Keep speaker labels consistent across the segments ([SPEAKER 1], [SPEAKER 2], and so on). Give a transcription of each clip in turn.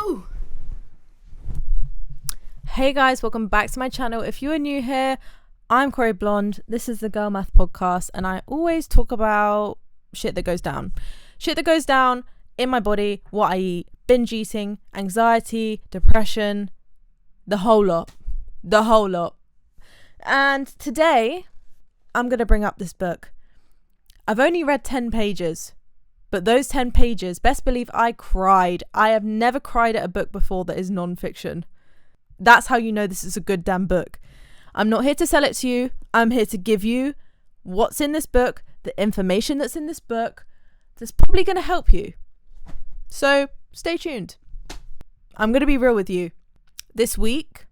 [SPEAKER 1] Woo! Hey guys, welcome back to my channel. If you are new here, I'm Corey Blonde. This is the Girl Math Podcast, and I always talk about shit that goes down. Shit that goes down in my body, what I eat, binge eating, anxiety, depression, the whole lot. The whole lot. And today, I'm going to bring up this book. I've only read 10 pages, but those 10 pages, best believe I cried. I have never cried at a book before that is non-fiction. That's how you know this is a good damn book. I'm not here to sell it to you. I'm here to give you what's in this book, the information that's in this book that's probably going to help you. So stay tuned. I'm going to be real with you. This week,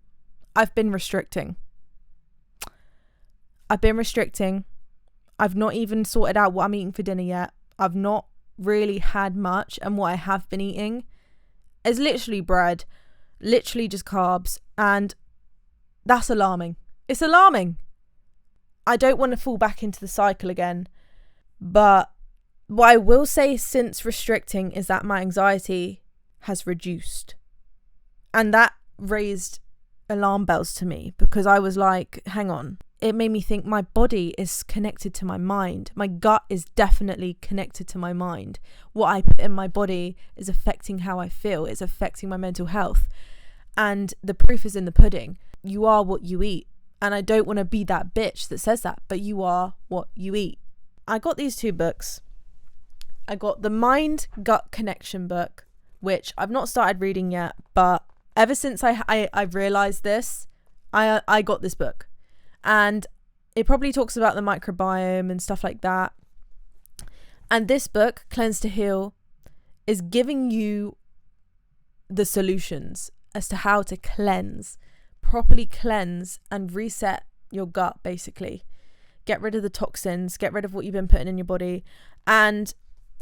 [SPEAKER 1] I've been restricting. I've not even sorted out what I'm eating for dinner yet. I've not really had much, and what I have been eating is literally bread, literally just carbs, and that's alarming. It's alarming. I don't want to fall back into the cycle again, but what I will say since restricting is that my anxiety has reduced, and that raised alarm bells to me because I was like, hang on. It made me think my body is connected to my mind. My gut is definitely connected to my mind. What I put in my body is affecting how I feel. It's affecting my mental health. And the proof is in the pudding. You are what you eat. And I don't want to be that bitch that says that, but you are what you eat. I got these two books. I got the Mind Gut Connection book, which I've not started reading yet, but ever since I realized this, I got this book. And it probably talks about the microbiome and stuff like that. And this book, Cleanse to Heal, is giving you the solutions as to how to properly cleanse and reset your gut, basically. Get rid of the toxins, get rid of what you've been putting in your body. And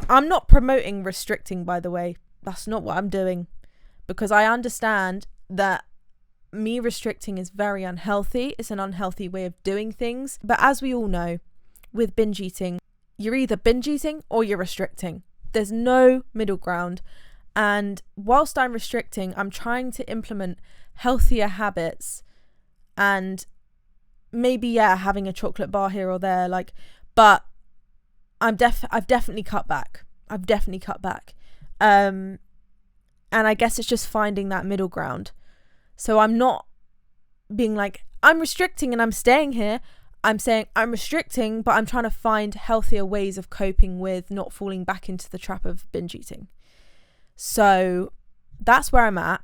[SPEAKER 1] I'm not promoting restricting, by the way. That's not what I'm doing. Because I understand that me restricting is very unhealthy. It's an unhealthy way of doing things. But as we all know, with binge eating, you're either binge eating or you're restricting. There's no middle ground. And whilst I'm restricting, I'm trying to implement healthier habits and maybe, having a chocolate bar here or there, but I've definitely cut back. And I guess it's just finding that middle ground. So I'm not being like, I'm restricting and I'm staying here. I'm saying I'm restricting, but I'm trying to find healthier ways of coping with not falling back into the trap of binge eating. So that's where I'm at.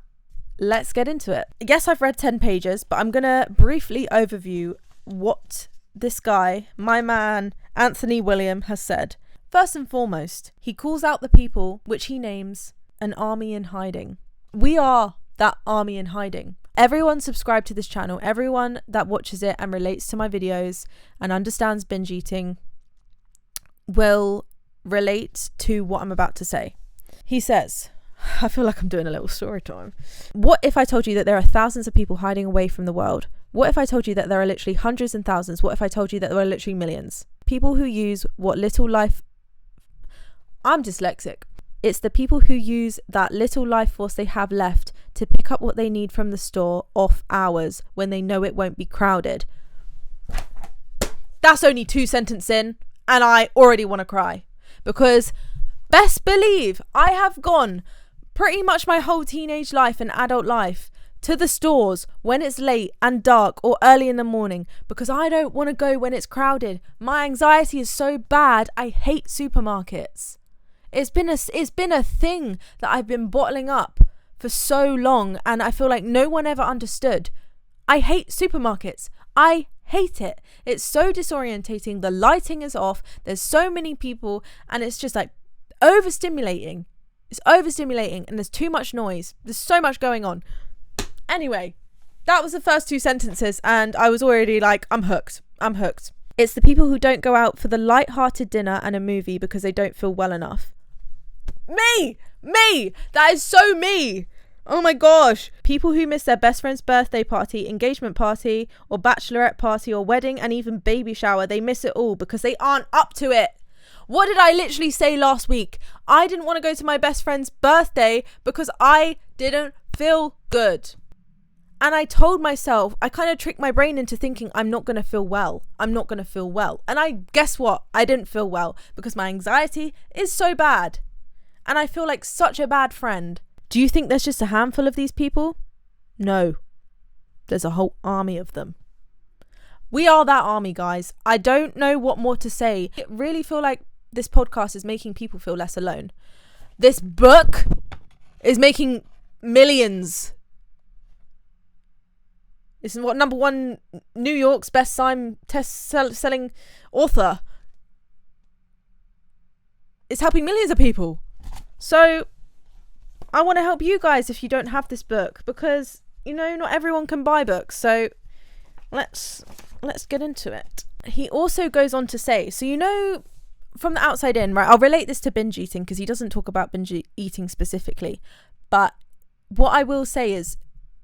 [SPEAKER 1] Let's get into it. Yes, I've read 10 pages, but I'm going to briefly overview what this guy, my man, Anthony William, has said. First and foremost, he calls out the people which he names an army in hiding. We are that army in hiding. Everyone subscribed to this channel, everyone that watches it and relates to my videos and understands binge eating will relate to what I'm about to say. He says, I feel like I'm doing a little story time. What if I told you that there are thousands of people hiding away from the world? What if I told you that there are literally hundreds and thousands? What if I told you that there are literally millions? People who use what little life... I'm dyslexic. It's the people who use that little life force they have left to pick up what they need from the store off hours when they know it won't be crowded. That's only 2 sentences in and I already want to cry. Because best believe I have gone pretty much my whole teenage life and adult life to the stores when it's late and dark or early in the morning because I don't want to go when it's crowded. My anxiety is so bad, I hate supermarkets. It's been a thing that I've been bottling up for so long and I feel like no one ever understood. I hate supermarkets. I hate it. It's so disorientating. The lighting is off. There's so many people and it's just like overstimulating. It's overstimulating and there's too much noise. There's so much going on. Anyway, that was the first 2 sentences and I was already like, I'm hooked. It's the people who don't go out for the light-hearted dinner and a movie because they don't feel well enough. Me, that is so me. Oh my gosh. People who miss their best friend's birthday party, engagement party, or bachelorette party, or wedding, and even baby shower, they miss it all because they aren't up to it. What did I literally say last week? I didn't want to go to my best friend's birthday because I didn't feel good. And I told myself, I kind of tricked my brain into thinking I'm not going to feel well. I'm not going to feel well. And guess what? I didn't feel well because my anxiety is so bad. And I feel like such a bad friend. Do you think there's just a handful of these people? No. There's a whole army of them. We are that army, guys. I don't know what more to say. I really feel like this podcast is making people feel less alone. This book is making millions. This is what #1 New York's best-selling author. It's helping millions of people. So I want to help you guys if you don't have this book, because not everyone can buy books. So let's get into it. He also goes on to say, so from the outside in, right? I'll relate this to binge eating because he doesn't talk about binge eating specifically, but what I will say is,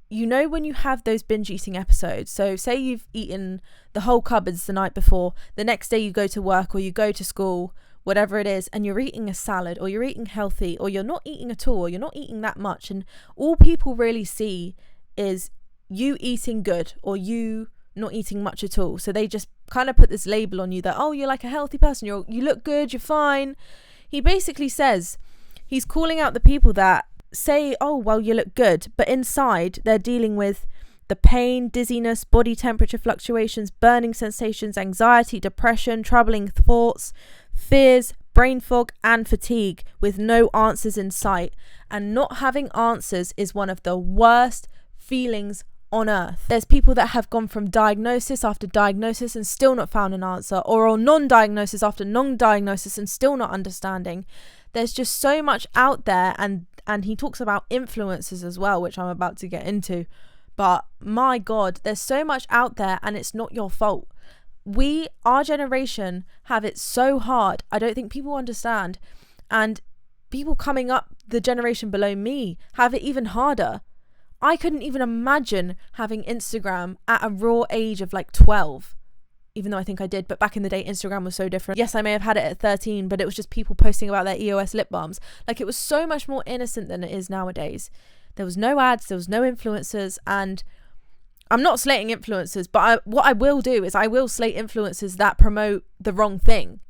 [SPEAKER 1] when you have those binge eating episodes, so say you've eaten the whole cupboards the night before, the next day you go to work or you go to school, whatever it is, and you're eating a salad or you're eating healthy or you're not eating at all or you're not eating that much, and all people really see is you eating good or you not eating much at all. So they just kind of put this label on you that, oh, you're like a healthy person, you look good, you're fine. He basically says he's calling out the people that say, oh, well, you look good, but inside they're dealing with the pain, dizziness, body temperature fluctuations, burning sensations, anxiety, depression, troubling thoughts, fears, brain fog, and fatigue, with no answers in sight. And not having answers is one of the worst feelings on earth. There's people that have gone from diagnosis after diagnosis and still not found an answer, or non-diagnosis after non-diagnosis and still not understanding. There's just so much out there, and he talks about influencers as well, which I'm about to get into. But my God, there's so much out there, and it's not your fault. Our generation, have it so hard. I don't think people understand. And people coming up the generation below me have it even harder. I couldn't even imagine having Instagram at a raw age of like 12. Even though I think I did, but back in the day, Instagram was so different. Yes, I may have had it at 13, but it was just people posting about their EOS lip balms. Like, it was so much more innocent than it is nowadays. There was no ads, there was no influencers, and I'm not slating influencers, but what I will do is I will slate influencers that promote the wrong thing.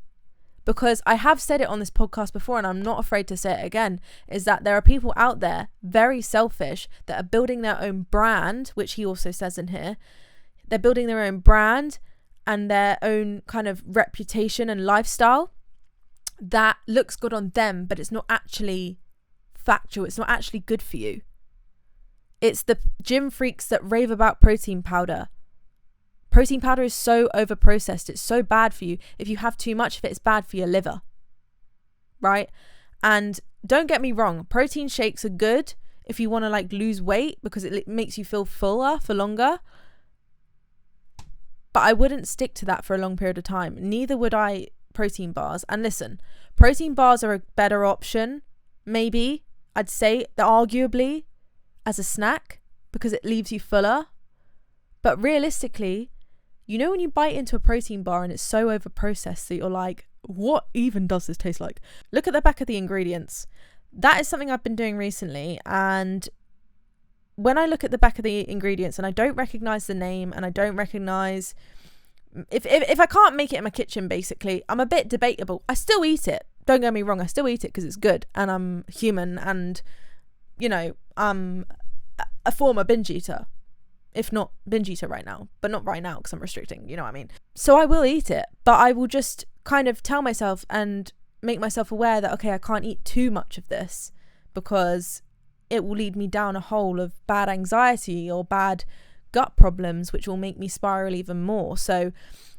[SPEAKER 1] Because I have said it on this podcast before, and I'm not afraid to say it again, is that there are people out there, very selfish, that are building their own brand, which he also says in here. They're building their own brand and their own kind of reputation and lifestyle that looks good on them, but it's not actually factual. It's not actually good for you. It's the gym freaks that rave about protein powder. Protein powder is so overprocessed. It's so bad for you. If you have too much of it, it's bad for your liver. Right? And don't get me wrong, protein shakes are good if you want to like lose weight because it makes you feel fuller for longer. But I wouldn't stick to that for a long period of time. Neither would I protein bars. And listen, protein bars are a better option, maybe, I'd say, arguably, as a snack, because it leaves you fuller. But realistically, when you bite into a protein bar and it's so overprocessed that you're like, what even does this taste like? Look at the back of the ingredients. That is something I've been doing recently, and when I look at the back of the ingredients and I don't recognize the name and I don't recognize if I can't make it in my kitchen, basically, I'm a bit debatable. I still eat it. Don't get me wrong. I still eat it because it's good and I'm human and, I'm a former binge eater, if not binge eater right now, but not right now because I'm restricting, you know what I mean? So I will eat it, but I will just kind of tell myself and make myself aware that, okay, I can't eat too much of this because it will lead me down a hole of bad anxiety or bad gut problems, which will make me spiral even more. So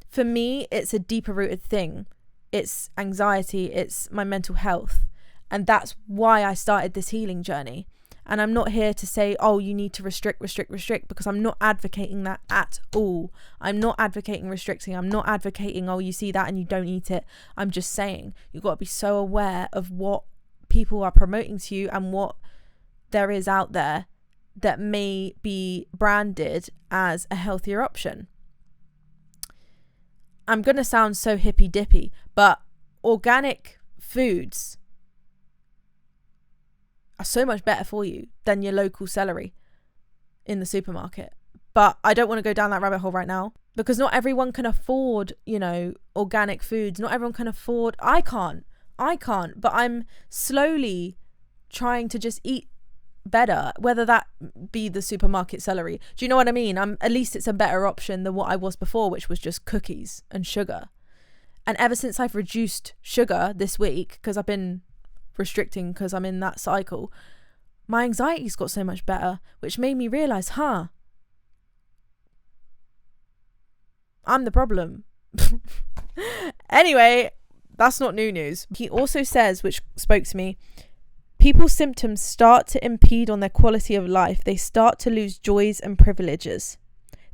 [SPEAKER 1] for me, it's a deeper rooted thing. It's anxiety, it's my mental health. And that's why I started this healing journey. And I'm not here to say, oh, you need to restrict, because I'm not advocating that at all. I'm not advocating restricting. I'm not advocating, oh, you see that and you don't eat it. I'm just saying you've got to be so aware of what people are promoting to you and what there is out there that may be branded as a healthier option. I'm going to sound so hippy dippy, but organic foods are so much better for you than your local celery in the supermarket. But I don't want to go down that rabbit hole right now, because not everyone can afford, organic foods. Not everyone can afford. I can't, but I'm slowly trying to just eat better, whether that be the supermarket celery. Do you know what I mean? At least it's a better option than what I was before, which was just cookies and sugar. And ever since I've reduced sugar this week, because I've been restricting because I'm in that cycle, my anxiety's got so much better, which made me realize, I'm the problem. Anyway, that's not new news. He also says, which spoke to me, people's symptoms start to impede on their quality of life. They start to lose joys and privileges.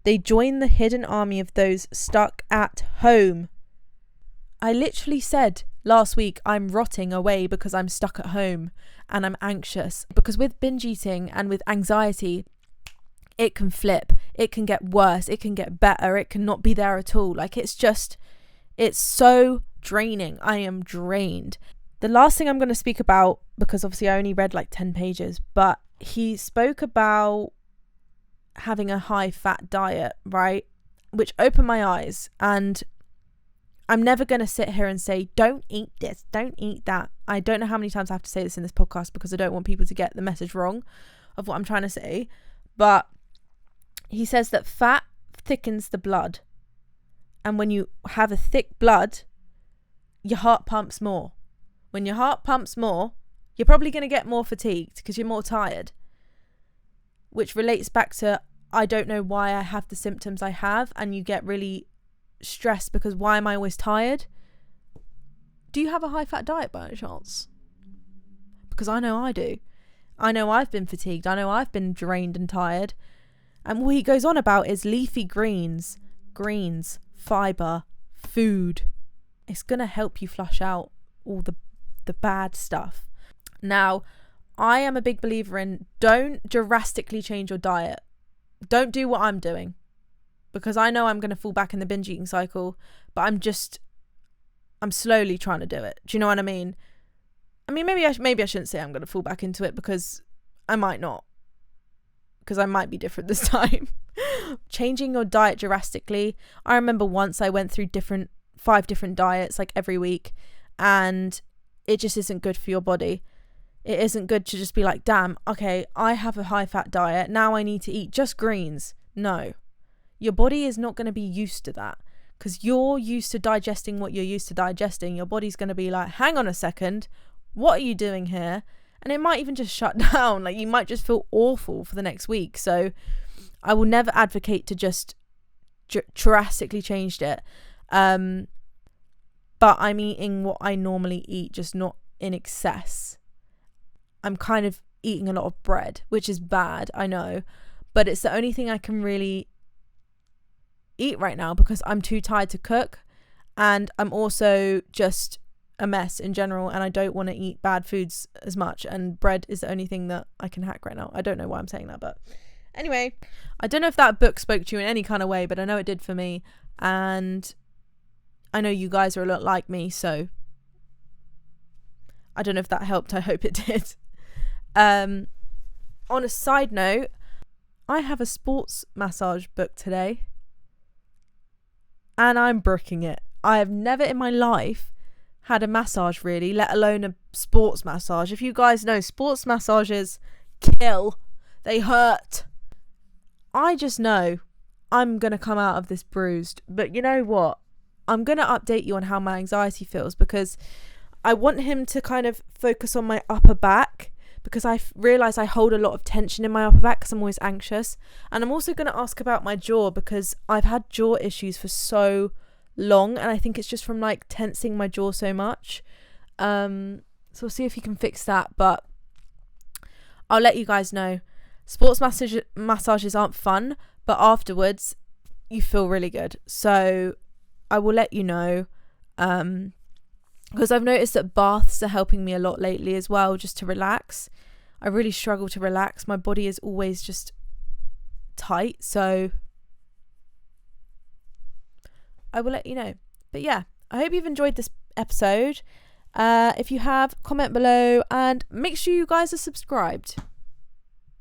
[SPEAKER 1] They join the hidden army of those stuck at home. I literally said last week, I'm rotting away because I'm stuck at home and I'm anxious. Because with binge eating and with anxiety, it can flip. It can get worse. It can get better. It can not be there at all. Like, it's so draining. I am drained. The last thing I'm going to speak about, because obviously I only read like 10 pages, but he spoke about having a high fat diet, right? Which opened my eyes. And I'm never going to sit here and say, don't eat this, don't eat that. I don't know how many times I have to say this in this podcast, because I don't want people to get the message wrong of what I'm trying to say. But he says that fat thickens the blood. And when you have a thick blood, your heart pumps more. When your heart pumps more, you're probably going to get more fatigued because you're more tired. Which relates back to, I don't know why I have the symptoms I have, and you get really stressed because why am I always tired? Do you have a high fat diet by any chance? Because I know I do. I know I've been fatigued. I know I've been drained and tired. And what he goes on about is leafy greens, fibre, food. It's going to help you flush out all the bad stuff. Now, I am a big believer in, don't drastically change your diet. Don't do what I'm doing, because I know I'm going to fall back in the binge eating cycle, but I'm slowly trying to do it. Do you know what I mean? I mean, maybe I shouldn't say I'm going to fall back into it, because I might not, because I might be different this time. Changing your diet drastically. I remember once I went through 5 different diets like every week, and it just isn't good for your body. It isn't good to just be like, damn, okay, I have a high fat diet, now I need to eat just greens. No, your body is not going to be used to that, because you're used to digesting what you're used to digesting. Your body's going to be like, hang on a second, what are you doing here? And it might even just shut down. Like, you might just feel awful for the next week. So I will never advocate to just drastically change it. But I'm eating what I normally eat, just not in excess. I'm kind of eating a lot of bread, which is bad, I know. But it's the only thing I can really eat right now, because I'm too tired to cook. And I'm also just a mess in general, and I don't want to eat bad foods as much, and bread is the only thing that I can hack right now. I don't know why I'm saying that, but anyway, I don't know if that book spoke to you in any kind of way, but I know it did for me, and I know you guys are a lot like me, so I don't know if that helped. I hope it did. On a side note, I have a sports massage booked today, and I'm brooking it. I have never in my life had a massage, really, let alone a sports massage. If you guys know, sports massages kill. They hurt. I just know I'm going to come out of this bruised. But you know what? I'm going to update you on how my anxiety feels, because I want him to kind of focus on my upper back, because I realise I hold a lot of tension in my upper back because I'm always anxious. And I'm also going to ask about my jaw, because I've had jaw issues for so long, and I think it's just from like tensing my jaw so much. So we'll see if he can fix that, but I'll let you guys know. Sports massages aren't fun, but afterwards you feel really good. So I will let you know, because I've noticed that baths are helping me a lot lately as well, just to relax. I really struggle to relax. My body is always just tight, so I will let you know. But yeah, I hope you've enjoyed this episode. If you have, comment below and make sure you guys are subscribed.